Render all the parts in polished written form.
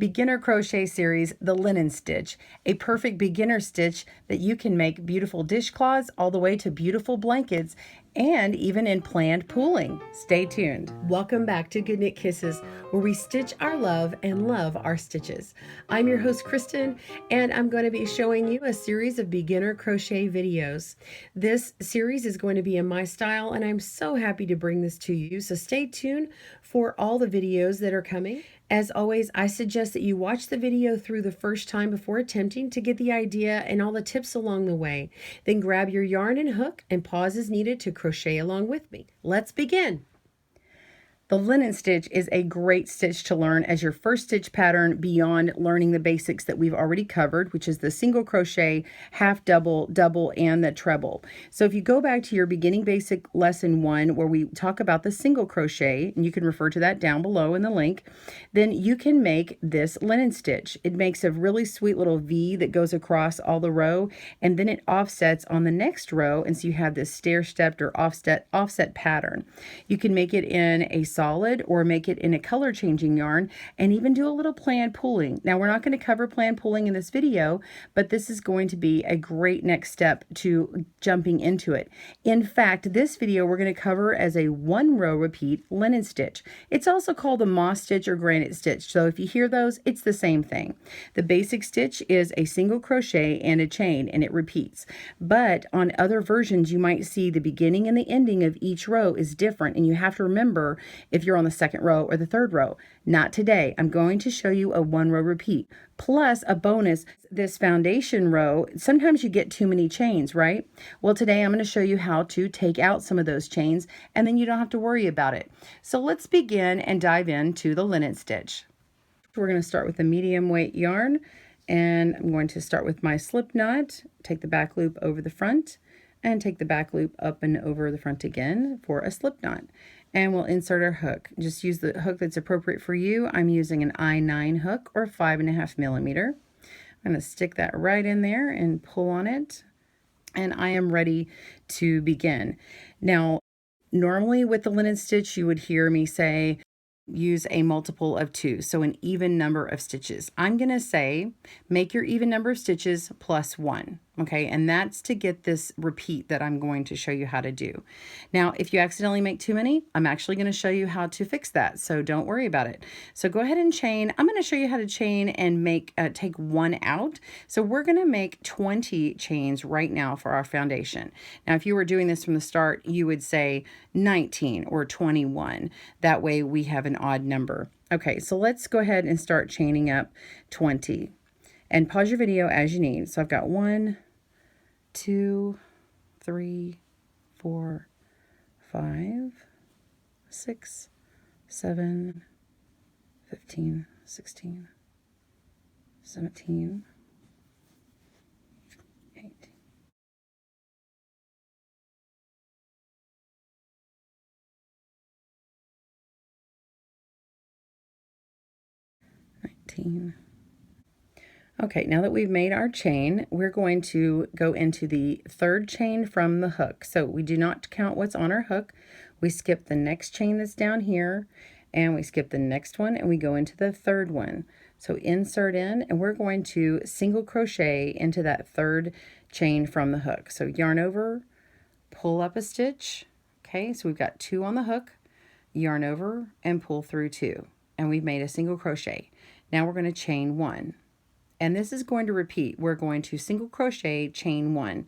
beginner crochet series, the linen stitch, a perfect beginner stitch that you can make beautiful dishcloths all the way to beautiful blankets and even in planned pooling. Stay tuned. Welcome back to GoodKnit Kisses, where we stitch our love and love our stitches. I'm your host, Kristen, and I'm going to be showing you a series of beginner crochet videos. This series is going to be in my style, and I'm so happy to bring this to you. So stay tuned for all the videos that are coming. As always, I suggest that you watch the video through the first time before attempting to get the idea and all the tips along the way. Then grab your yarn and hook and pause as needed to crochet along with me. Let's begin. The linen stitch is a great stitch to learn as your first stitch pattern beyond learning the basics that we've already covered, which is the single crochet, half double, double, and the treble. So if you go back to your beginning basic lesson 1 where we talk about the single crochet, and you can refer to that down below in the link, then you can make this linen stitch. It makes a really sweet little V that goes across all the row, and then it offsets on the next row, and so you have this stair-stepped or offset pattern. You can make it in a solid or make it in a color changing yarn and even do a little planned pooling. Now we're not going to cover planned pooling in this video, but this is going to be a great next step to jumping into it. In fact, this video we're going to cover as a 1-row repeat linen stitch. It's also called the moss stitch or granite stitch. So if you hear those, it's the same thing. The basic stitch is a single crochet and a chain, and it repeats. But on other versions, you might see the beginning and the ending of each row is different, and you have to remember if you're on the second row or the third row. Not today. I'm going to show you a 1-row repeat. Plus a bonus, this foundation row, sometimes you get too many chains, right? Well, today I'm going to show you how to take out some of those chains, and then you don't have to worry about it. So let's begin and dive into the linen stitch. We're going to start with a medium weight yarn, and I'm going to start with my slip knot, take the back loop over the front, and take the back loop up and over the front again for a slip knot. And we'll insert our hook. Just use the hook that's appropriate for you. I'm using an I-9 hook or 5.5 millimeter. I'm going to stick that right in there and pull on it. And I am ready to begin. Now, normally with the linen stitch, you would hear me say, use a multiple of 2, so an even number of stitches. I'm going to say make your even number of stitches plus 1, okay? And that's to get this repeat that I'm going to show you how to do. Now, if you accidentally make too many, I'm actually going to show you how to fix that, so don't worry about it. So go ahead and chain. I'm going to show you how to chain and make take 1 out. So we're going to make 20 chains right now for our foundation. Now, if you were doing this from the start, you would say 19 or 21. That way we have an odd number. Okay, so let's go ahead and start chaining up 20. And pause your video as you need. So I've got 1, 2, 3, 4, 5, 6, 7, 15, 16, 17, 18. 19. Okay, now that we've made our chain, we're going to go into the 3rd chain from the hook. So we do not count what's on our hook. We skip the next chain that's down here, and we skip the next one, and we go into the 3rd one. So insert in, and we're going to single crochet into that 3rd chain from the hook. So yarn over, pull up a stitch. Okay, so we've got 2 on the hook, yarn over, and pull through 2. And we've made a single crochet. Now we're going to chain 1. And this is going to repeat. We're going to single crochet, chain 1.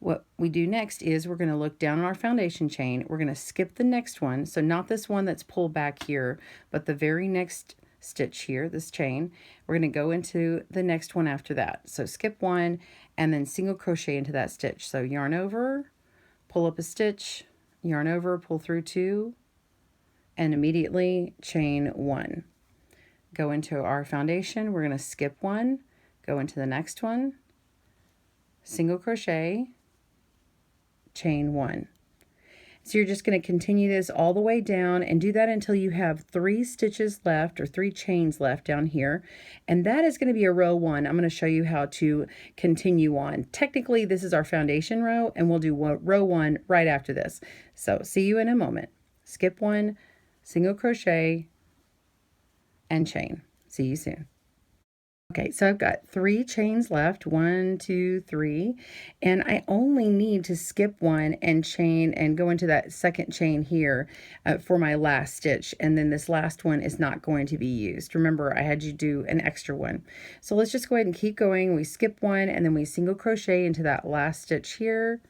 What we do next is we're going to look down on our foundation chain. We're going to skip the next one. So not this one that's pulled back here, but the very next stitch here, this chain. We're going to go into the next one after that. So skip 1 and then single crochet into that stitch. So yarn over, pull up a stitch, yarn over, pull through 2, and immediately chain 1. Go into our foundation. We're going to skip 1, go into the next one, single crochet, chain 1. So you're just going to continue this all the way down and do that until you have 3 stitches left or 3 chains left down here. And that is going to be a row 1. I'm going to show you how to continue on. Technically, this is our foundation row, and we'll do row 1 right after this. So see you in a moment. Skip 1, single crochet, and chain. See you soon. Okay, so I've got 3 chains left, 1, 2, 3, and I only need to skip one and chain and go into that second chain here for my last stitch, and then this last one is not going to be used. Remember, I had you do an extra one. So let's just go ahead and keep going. We skip one, and then we single crochet into that last stitch here.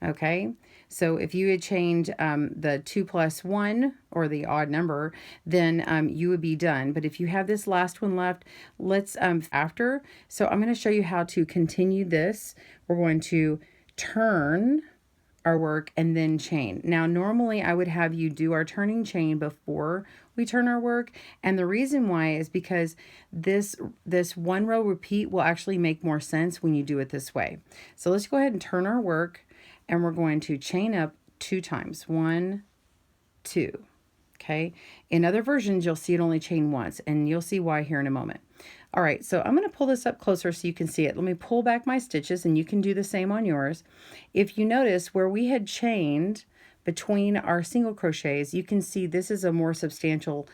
Okay, so if you had chained the 2 plus 1 or the odd number, then you would be done. But if you have this last one left, let's after. So I'm going to show you how to continue this. We're going to turn our work and then chain. Now, normally I would have you do our turning chain before we turn our work. And the reason why is because this one row repeat will actually make more sense when you do it this way. So let's go ahead and turn our work. And we're going to chain up 2 times. 1, 2. Okay. In other versions, you'll see it only chain once, and you'll see why here in a moment. All right, so I'm going to pull this up closer so you can see it. Let me pull back my stitches, and you can do the same on yours. If you notice where we had chained between our single crochets, you can see this is a more substantial,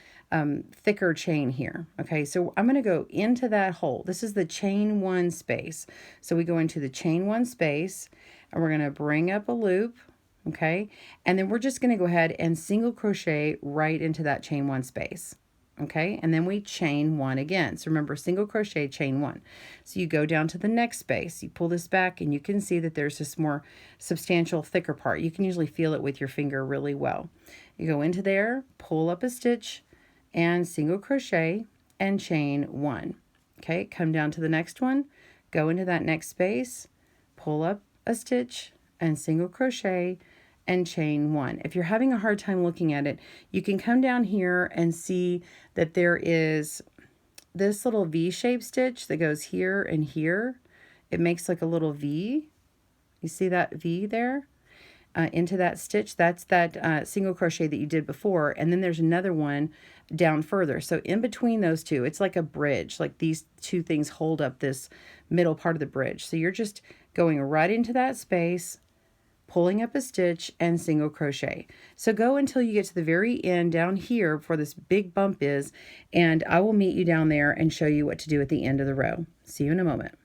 thicker chain here. Okay, so I'm going to go into that hole. This is the chain 1 space. So we go into the chain 1 space, and we're going to bring up a loop, okay? And then we're just going to go ahead and single crochet right into that chain 1 space, okay? And then we chain 1 again. So remember, single crochet, chain 1. So you go down to the next space, you pull this back, and you can see that there's this more substantial, thicker part. You can usually feel it with your finger really well. You go into there, pull up a stitch, and single crochet, and chain 1. Okay, come down to the next one, go into that next space, pull up a stitch and single crochet and chain 1. If you're having a hard time looking at it, you can come down here and see that there is this little V-shaped stitch that goes here and here. It makes like a little V. You see that V there? Into that stitch, that's that single crochet that you did before, and then there's another one down further. So in between those two, it's like a bridge, like these two things hold up this middle part of the bridge. So you're just going right into that space, pulling up a stitch, and single crochet. So go until you get to the very end down here before this big bump is, and I will meet you down there and show you what to do at the end of the row. See you in a moment.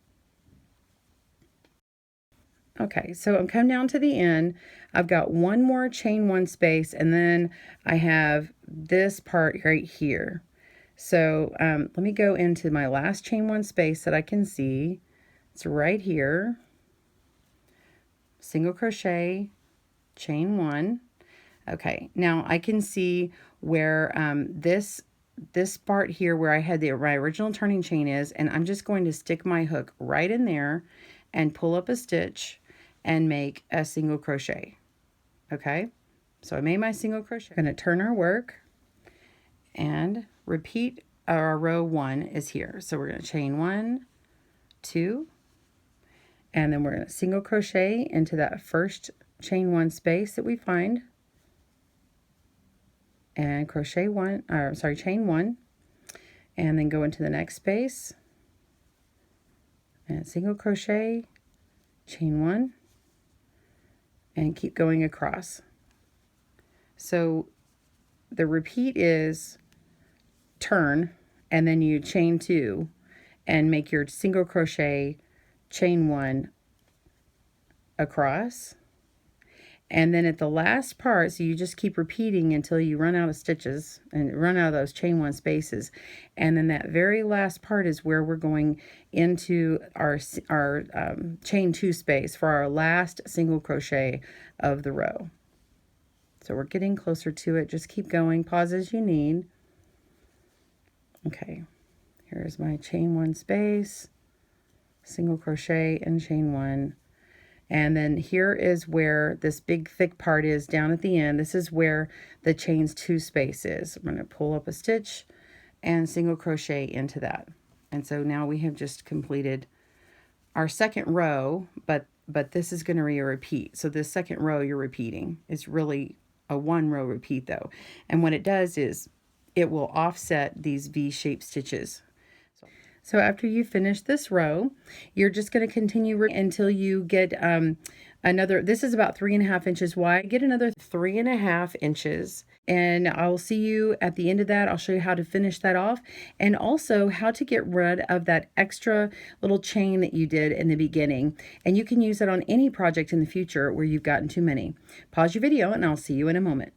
Okay, so I'm coming down to the end. I've got one more chain 1 space, and then I have this part right here. So let me go into my last chain 1 space that I can see. It's right here. Single crochet, chain 1. Okay, now I can see where this part here where I had my original turning chain is, and I'm just going to stick my hook right in there and pull up a stitch and make a single crochet. Okay, so I made my single crochet. I'm going to turn our work and repeat. Our row 1 is here, so we're going to chain 1, 2, and then we're going to single crochet into that first chain 1 space that we find, and crochet 1, or sorry, chain 1, and then go into the next space and single crochet, chain 1, and keep going across. So the repeat is turn, and then you chain 2 and make your single crochet, chain 1 across, and then at the last part, so you just keep repeating until you run out of stitches and run out of those chain 1 spaces, and then that very last part is where we're going into our chain 2 space for our last single crochet of the row. So we're getting closer to it. Just keep going, pause as you need. Okay, here's my chain 1 space, single crochet and chain 1. And then here is where this big thick part is down at the end. This is where the chains 2 space is. I'm going to pull up a stitch and single crochet into that. And so now we have just completed our second row, but this is going to be a repeat. So this second row you're repeating. It's really a 1 row repeat though. And what it does is it will offset these V-shaped stitches. So after you finish this row, you're just going to continue until you get another, this is about 3.5 inches wide. Get another 3.5 inches, and I'll see you at the end of that. I'll show you how to finish that off, and also how to get rid of that extra little chain that you did in the beginning. And you can use it on any project in the future where you've gotten too many. Pause your video and I'll see you in a moment.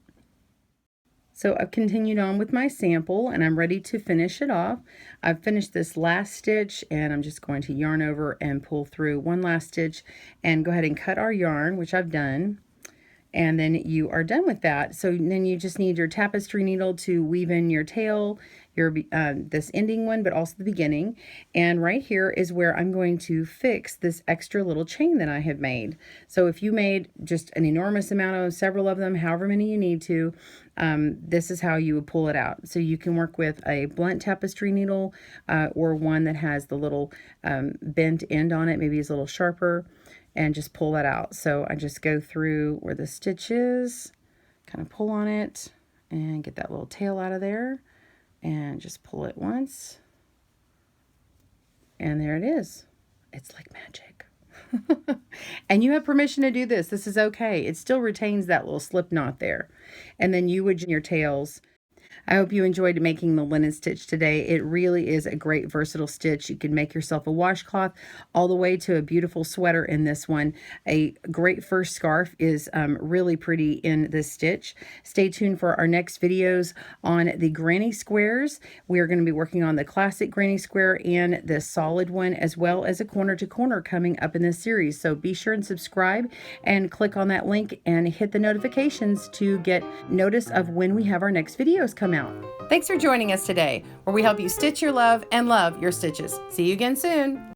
So I've continued on with my sample and I'm ready to finish it off. I've finished this last stitch and I'm just going to yarn over and pull through one last stitch and go ahead and cut our yarn, which I've done. And then you are done with that. So then you just need your tapestry needle to weave in your tail, your this ending one, but also the beginning. And right here is where I'm going to fix this extra little chain that I have made. So if you made just an enormous amount of several of them, however many you need to, this is how you would pull it out. So you can work with a blunt tapestry needle or one that has the little bent end on it, maybe it's a little sharper, and just pull that out. So I just go through where the stitch is, kind of pull on it and get that little tail out of there and just pull it once. And there it is. It's like magic. And you have permission to do this. This is okay. It still retains that little slip knot there. And then you would your tails. I hope you enjoyed making the linen stitch today. It really is a great versatile stitch. You can make yourself a washcloth all the way to a beautiful sweater in this one. A great first scarf is really pretty in this stitch. Stay tuned for our next videos on the granny squares. We are going to be working on the classic granny square and the solid one, as well as a corner to corner coming up in this series. So be sure and subscribe and click on that link and hit the notifications to get notice of when we have our next videos come out. Thanks for joining us today, where we help you stitch your love and love your stitches. See you again soon.